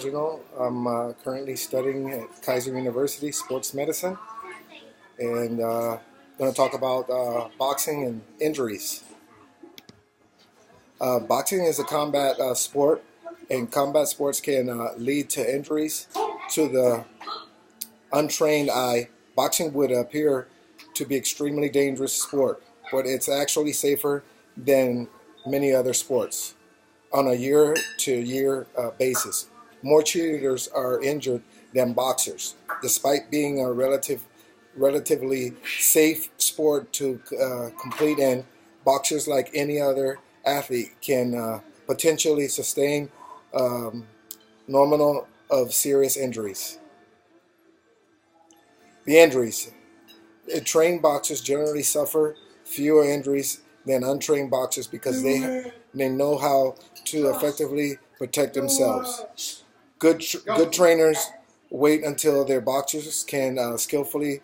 Reginald. I'm currently studying at Kaiser University sports medicine, and going to talk about boxing and injuries. Boxing is a combat sport, and combat sports can lead to injuries. To the untrained eye, boxing would appear to be extremely dangerous sport, but it's actually safer than many other sports on a year-to-year basis. More cheerleaders are injured than boxers, despite being a relatively safe sport to complete in. Boxers, like any other athlete, can potentially sustain um, nominal of serious injuries. The injuries. Trained boxers generally suffer fewer injuries than untrained boxers because they know how to effectively protect themselves. Good trainers wait until their boxers can skillfully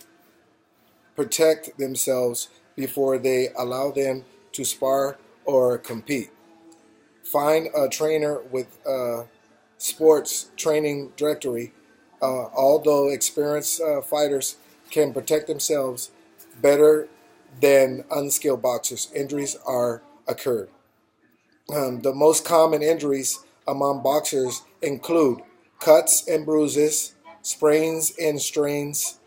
protect themselves before they allow them to spar or compete. Find a trainer with a sports training directory. Although experienced fighters can protect themselves better than unskilled boxers, injuries are occurred. The most common injuries among boxers include cuts and bruises, sprains and strains,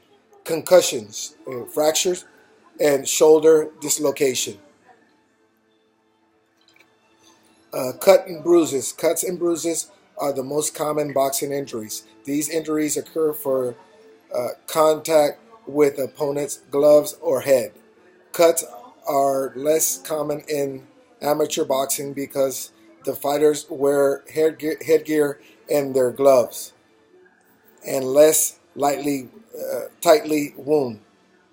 concussions, fractures, and shoulder dislocation. Cuts and bruises are the most common boxing injuries. These injuries occur for contact with opponent's gloves or head. Cuts are less common in amateur boxing because the fighters wear headgear and their gloves and less tightly wound.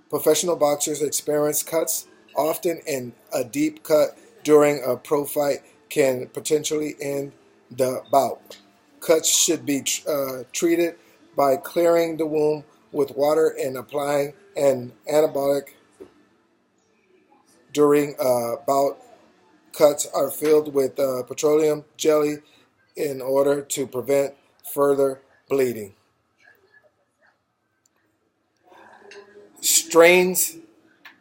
Professional boxers experience cuts often, and a deep cut during a pro fight can potentially end the bout. Cuts should be treated by clearing the wound with water and applying an antibiotic during a bout. Cuts are filled with petroleum jelly in order to prevent further bleeding. Strains,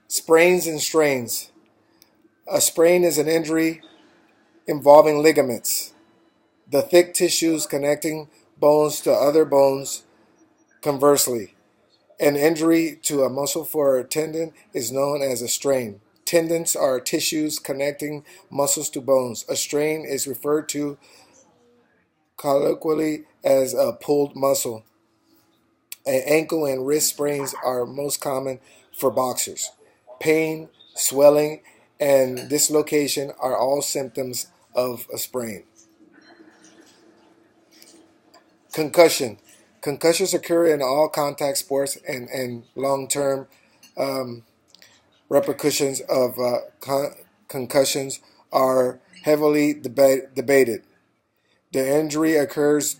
sprains, and strains. A sprain is an injury involving ligaments, the thick tissues connecting bones to other bones. Conversely, an injury to a muscle or a tendon is known as a strain. Tendons are tissues connecting muscles to bones. A strain is referred to colloquially as a pulled muscle. Ankle and wrist sprains are most common for boxers. Pain, swelling, and dislocation are all symptoms of a sprain. Concussion. Concussions occur in all contact sports, and long-term um, repercussions of concussions are heavily debated. The injury occurs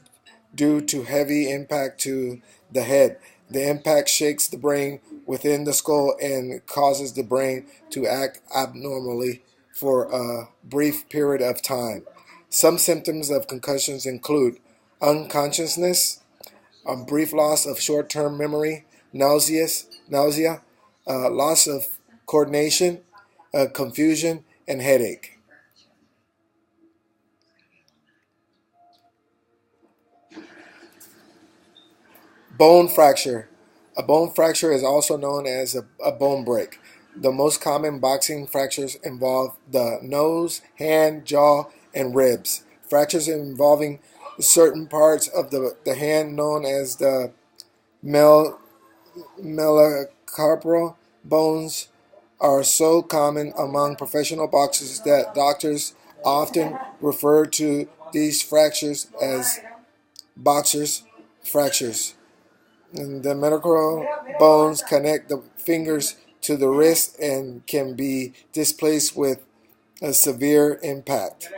due to heavy impact to the head. The impact shakes the brain within the skull and causes the brain to act abnormally for a brief period of time. Some symptoms of concussions include unconsciousness, a brief loss of short-term memory, nausea, loss of coordination, confusion, and headache. Bone fracture. A bone fracture is also known as a bone break. The most common boxing fractures involve the nose, hand, jaw, and ribs. Fractures involving certain parts of the hand, known as the mel- metacarpal bones, are so common among professional boxers that doctors often refer to these fractures as boxers' fractures. And the metatarsal bones connect the fingers to the wrist and can be displaced with a severe impact.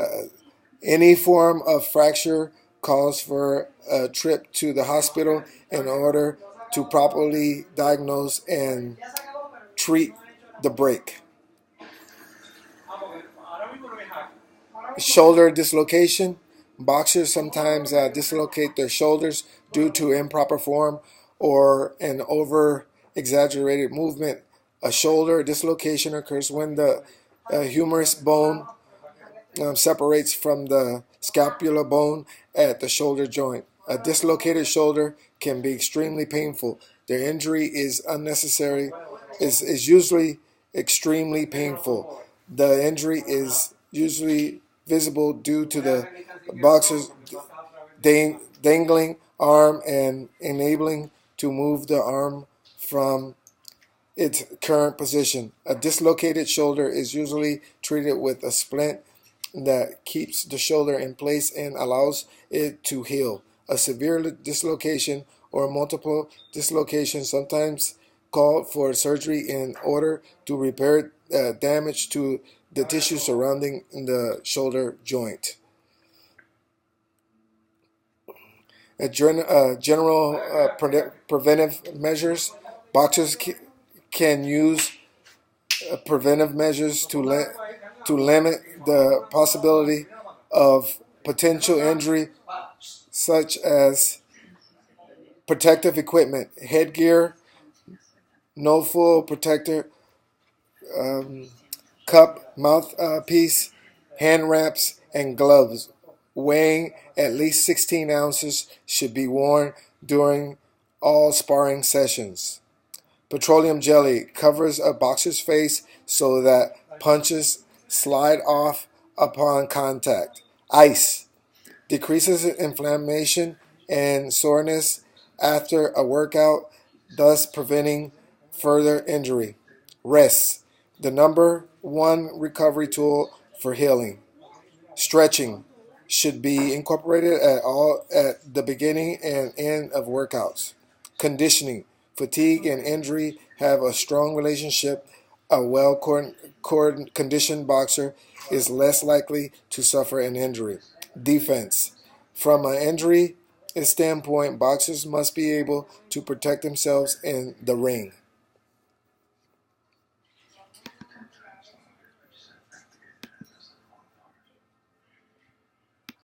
Uh, any form of fracture calls for a trip to the hospital in order to properly diagnose and treat the break. Shoulder dislocation. Boxers sometimes dislocate their shoulders due to improper form or an over exaggerated movement. A shoulder dislocation occurs when the humerus bone separates from the scapular bone at the shoulder joint. A dislocated shoulder can be extremely painful. The injury is usually extremely painful. The injury is usually visible due to the boxer's dangling arm and enabling to move the arm from its current position. A dislocated shoulder is usually treated with a splint that keeps the shoulder in place and allows it to heal. A severe dislocation or multiple dislocations sometimes call for surgery in order to repair damage to the tissue surrounding the shoulder joint. General preventive measures. Boxers can use preventive measures to limit the possibility of potential injury, such as protective equipment, headgear, no full protector, cup, mouthpiece, hand wraps, and gloves weighing at least 16 ounces should be worn during all sparring sessions. Petroleum jelly covers a boxer's face so that punches slide off upon contact. Ice decreases inflammation and soreness after a workout, thus preventing further injury. Rest, the number one recovery tool for healing. Stretching should be incorporated at the beginning and end of workouts. Conditioning, fatigue and injury have a strong relationship. A well-conditioned boxer is less likely to suffer an injury. Defense, from an injury standpoint, boxers must be able to protect themselves in the ring.